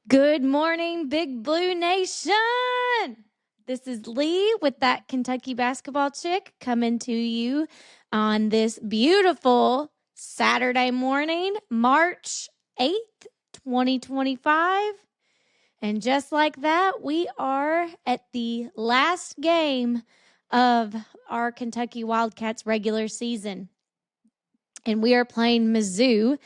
Good morning, Big Blue Nation. This is Lee with that Kentucky basketball chick coming to you on this beautiful Saturday morning, March 8th, 2025. And just like that, we are at the last game of our Kentucky Wildcats regular season. And we are playing Mizzou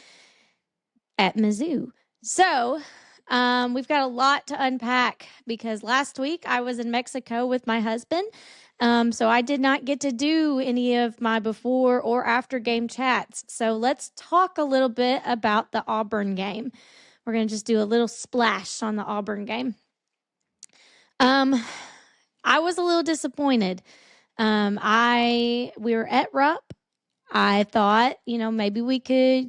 at Mizzou. So, we've got a lot to unpack because last week I was in Mexico with my husband. So I did not get to do any of my before or after game chats. So let's talk a little bit about the Auburn game. We're going to just do a little splash on the Auburn game. I was a little disappointed. We were at Rupp. I thought, maybe we could,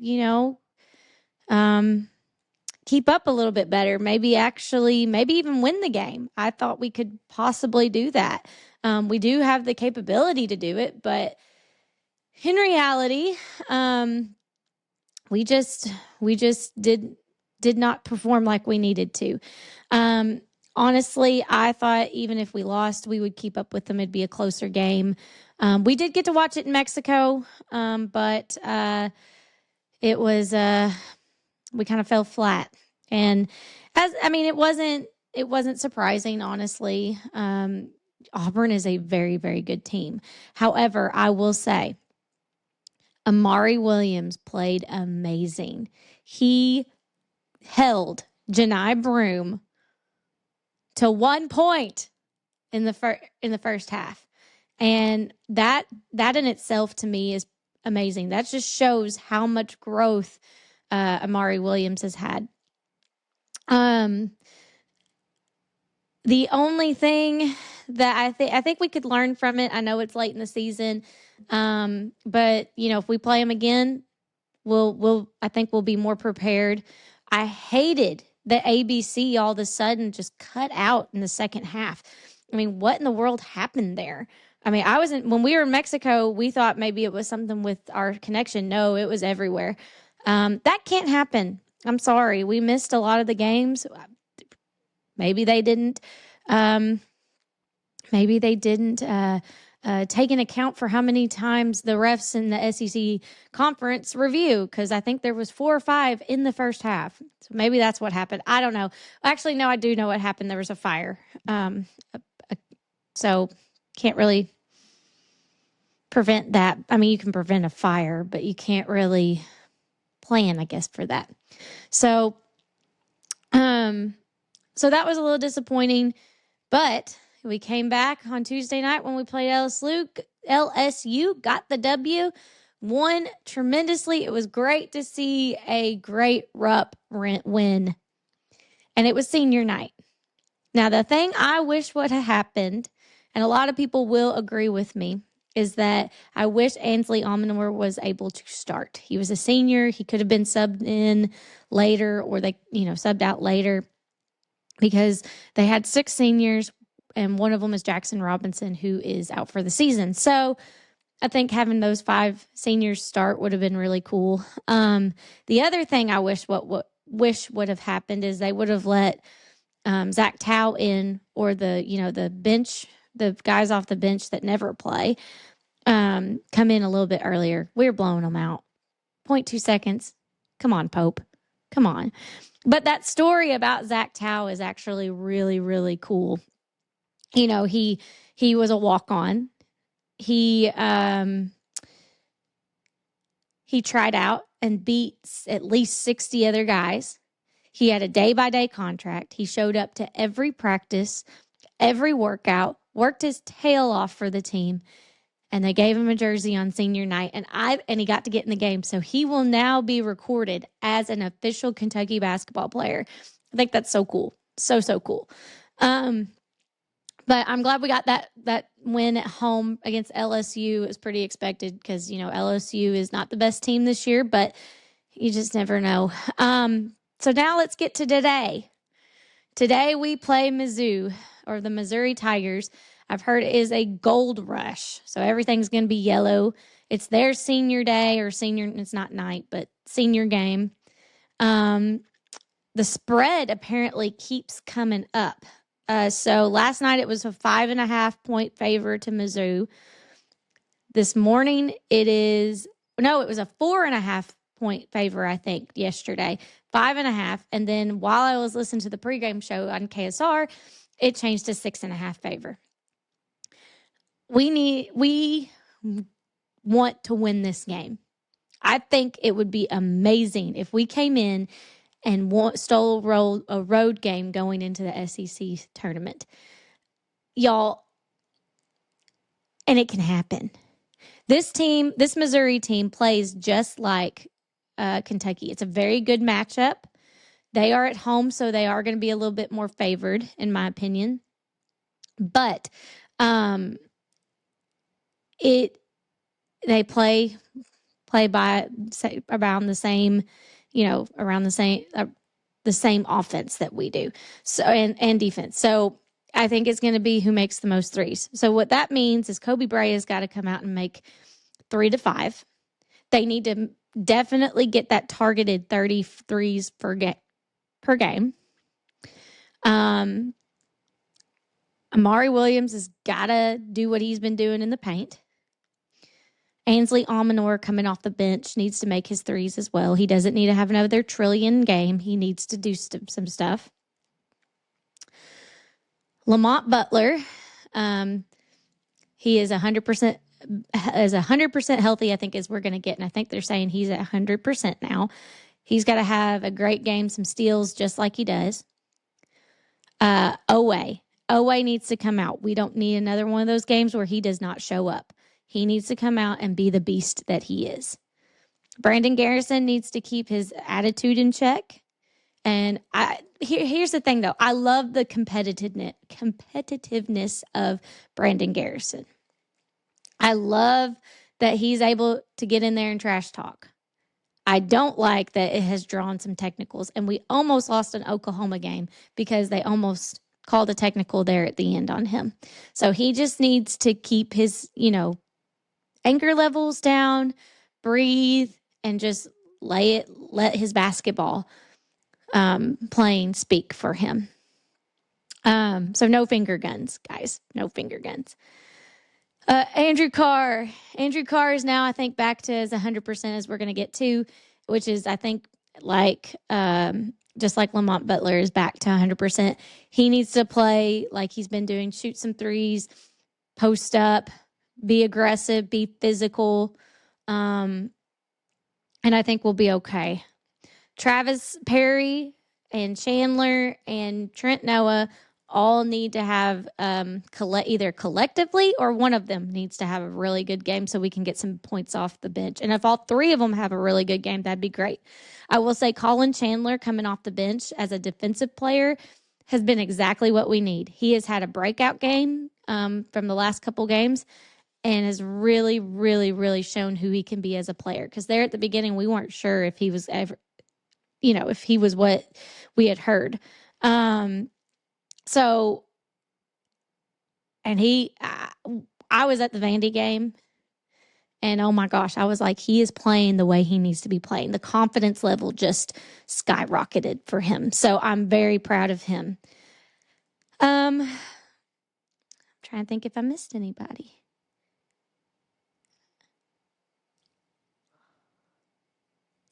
keep up a little bit better, maybe even win the game. I thought we could possibly do that. We do have the capability to do it, but in reality, we just did not perform like we needed to. Honestly, I thought even if we lost, we would keep up with them. It'd be a closer game. We did get to watch it in Mexico, but it was we kind of fell flat. And it wasn't surprising, honestly. Auburn is a very, very good team. However, I will say Amari Williams played amazing. He held Johni Broome to 1 point in the first half. And that in itself to me is amazing. That just shows how much growth Amari Williams has had. The only thing that I think we could learn from it, I know it's late in the season, but if we play them again, I think we'll be more prepared. I hated that ABC all of a sudden just cut out in the second half. What in the world happened there? When we were in Mexico, we thought maybe it was something with our connection. No, it was everywhere. That can't happen. I'm sorry. We missed a lot of the games. Maybe they didn't. Take into account for how many times the refs in the SEC conference review, because I think there was 4 or 5 in the first half. So maybe that's what happened. I don't know. Actually, no, I do know what happened. There was a fire. So can't really prevent that. You can prevent a fire, but you can't really plan, I guess, for that. So that was a little disappointing, but we came back on Tuesday night when we played LSU, got the W, won tremendously. It was great to see a great Rupp win, and it was senior night. Now, the thing I wish would have happened, and a lot of people will agree with me, is that I wish Ainsley Almanor was able to start. He was a senior. He could have been subbed in later, or they, subbed out later, because they had 6 seniors, and one of them is Jackson Robinson, who is out for the season. So I think having those 5 seniors start would have been really cool. The other thing I wish would have happened is they would have let Zach Tao in, or the bench, the guys off the bench that never play, come in a little bit earlier. We're blowing them out. 0.2 seconds. Come on, Pope. Come on. But that story about Zach Tao is actually really, really cool. He was a walk-on. He tried out and beat at least 60 other guys. He had a day-by-day contract. He showed up to every practice, every workout, worked his tail off for the team, and they gave him a jersey on senior night, and he got to get in the game. So he will now be recorded as an official Kentucky basketball player. I think that's so cool. So cool. But I'm glad we got that win at home against LSU. It was pretty expected because, LSU is not the best team this year, but you just never know. So now let's get to today. Today we play Mizzou, or the Missouri Tigers. I've heard it is a gold rush, so everything's going to be yellow. It's their senior day, or it's not night, but senior game. the spread apparently keeps coming up. So last night it was a 5.5-point favor to Mizzou. This morning it was a 4.5-point favor, I think, yesterday. 5.5. And then while I was listening to the pregame show on KSR, it changed to 6.5 favor. We want to win this game. I think it would be amazing if we came in and stole a road game going into the SEC tournament. Y'all, and it can happen. This Missouri team plays just like Kentucky. It's a very good matchup. They are at home, so they are going to be a little bit more favored, in my opinion. But they play by around the same, around the same offense that we do. So and defense. So I think it's going to be who makes the most threes. So what that means is Kobe Bray has got to come out and make 3 to 5. They need to definitely get that targeted 30 threes per game. Amari Williams has got to do what he's been doing in the paint. Ainsley Almanor coming off the bench needs to make his threes as well. He doesn't need to have another trillion game. He needs to do some stuff. Lamont Butler, he is 100% healthy, I think, as we're going to get. And I think they're saying he's at 100% now. He's got to have a great game, some steals, just like he does. Owe needs to come out. We don't need another one of those games where he does not show up. He needs to come out and be the beast that he is. Brandon Garrison needs to keep his attitude in check. And here's the thing, though. I love the competitiveness of Brandon Garrison. I love that he's able to get in there and trash talk. I don't like that it has drawn some technicals. And we almost lost an Oklahoma game because they almost called a technical there at the end on him. So he just needs to keep his, anchor levels down, breathe, and just let his basketball playing speak for him. So no finger guns, guys. No finger guns. Andrew Carr is now, I think, back to as 100% as we're going to get to, which is, I think, just like Lamont Butler is back to 100%. He needs to play like he's been doing, shoot some threes, post up, be aggressive, be physical, and I think we'll be okay. Travis Perry and Chandler and Trent Noah all need to have either collectively or one of them needs to have a really good game so we can get some points off the bench. And if all three of them have a really good game, that'd be great. I will say Colin Chandler coming off the bench as a defensive player has been exactly what we need. He has had a breakout game from the last couple games and has really, really, really shown who he can be as a player. Because there at the beginning, we weren't sure if he was ever, if he was what we had heard. So, and I was at the Vandy game, and oh my gosh, I was like, he is playing the way he needs to be playing. The confidence level just skyrocketed for him. So I'm very proud of him. I'm trying to think if I missed anybody.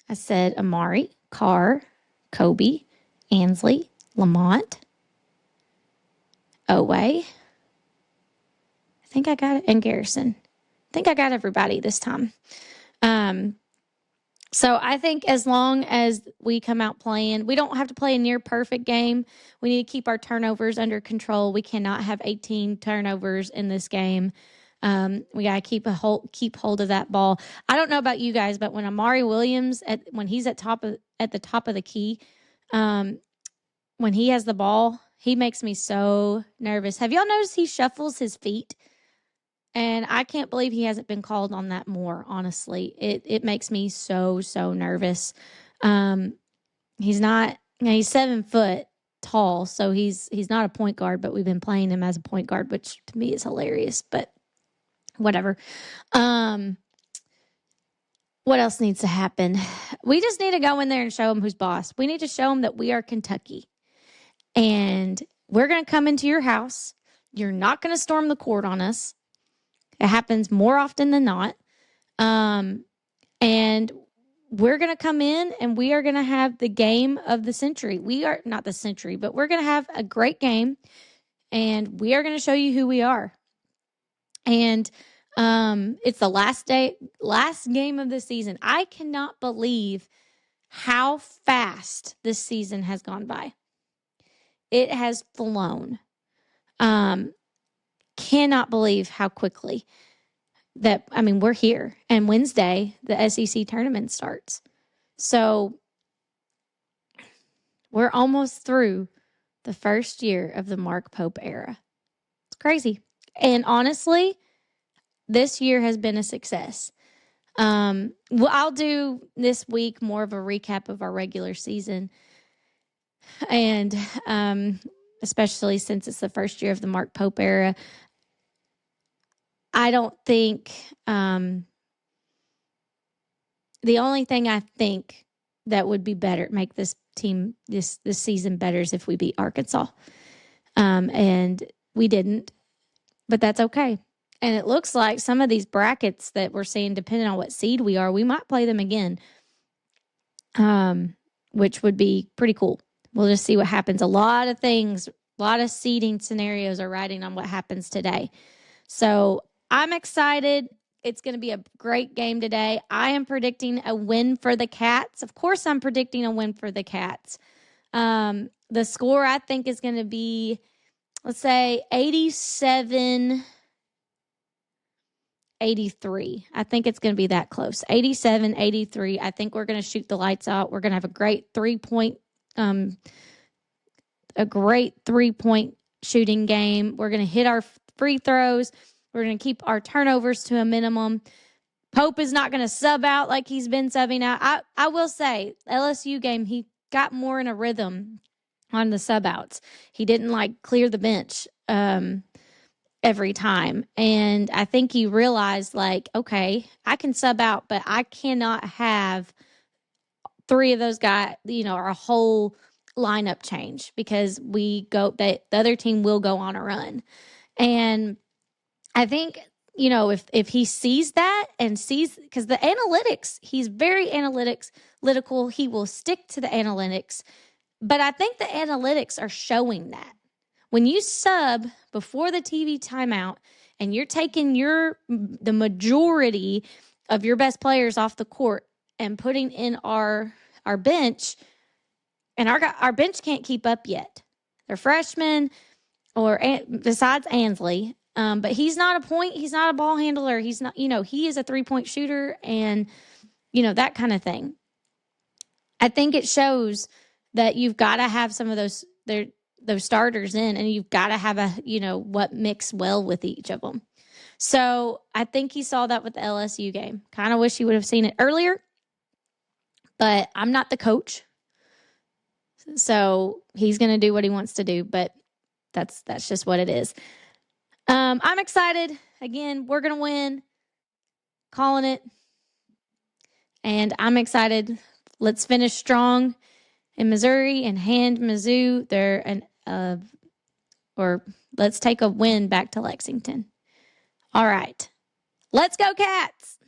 I said Amari, Carr, Kobe, Ansley, Lamont, Owe. I think I got it. And Garrison. I think I got everybody this time. So I think as long as we come out playing, we don't have to play a near perfect game. We need to keep our turnovers under control. We cannot have 18 turnovers in this game. We got to keep hold of that ball. I don't know about you guys, but when Amari Williams, when he's at the top of the key, when he has the ball, he makes me so nervous. Have y'all noticed he shuffles his feet? And I can't believe he hasn't been called on that more, honestly. It makes me so, so nervous. He's 7 foot tall, so he's not a point guard, but we've been playing him as a point guard, which to me is hilarious, but whatever. What What else needs to happen? We just need to go in there and show them who's boss. We need to show them that we are Kentucky. And we're going to come into your house. You're not going to storm the court on us. It happens more often than not. And we're going to come in and we are going to have the game of the century. We are not the century, but we're going to have a great game. And we are going to show you who we are. And it's the last game of the season. I cannot believe how fast this season has gone by. It has flown. Cannot believe how quickly we're here. And Wednesday, the SEC tournament starts. So we're almost through the first year of the Mark Pope era. It's crazy. And honestly, this year has been a success. I'll do this week more of a recap of our regular season. And especially since it's the first year of the Mark Pope era, I don't think the only thing I think that would be better, make this team this season better, is if we beat Arkansas. And we didn't, but that's okay. And it looks like some of these brackets that we're seeing, depending on what seed we are, we might play them again, which would be pretty cool. We'll just see what happens. A lot of things, a lot of seeding scenarios are riding on what happens today. So I'm excited. It's going to be a great game today. I am predicting a win for the Cats. Of course, I'm predicting a win for the Cats. The score, I think, is going to be, let's say, 87-83. I think it's going to be that close. 87-83. I think we're going to shoot the lights out. We're going to have a great three-point shooting game. We're going to hit our free throws. We're going to keep our turnovers to a minimum. Pope is not going to sub out like he's been subbing out. I will say, LSU game, he got more in a rhythm on the sub outs. He didn't clear the bench every time. And I think he realized, okay, I can sub out, but I cannot have three of those guys, or a whole lineup change, because the other team will go on a run. And I think, if he sees that and sees, because the analytics, he's very analytical. He will stick to the analytics. But I think the analytics are showing that. When you sub before the TV timeout and you're taking the majority of your best players off the court and putting in our bench, and our bench can't keep up yet. They're freshmen, besides Ansley. But he's not a ball handler. He's not, he is a 3-point shooter and, that kind of thing. I think it shows that you've got to have some of those starters in, and you've got to have what mix well with each of them. So I think he saw that with the LSU game. Kind of wish he would have seen it earlier, but I'm not the coach. So he's going to do what he wants to do, but that's just what it is. I'm excited. Again, we're going to win. Calling it. And I'm excited. Let's finish strong in Missouri and hand Mizzou let's take a win back to Lexington. All right. Let's go, Cats.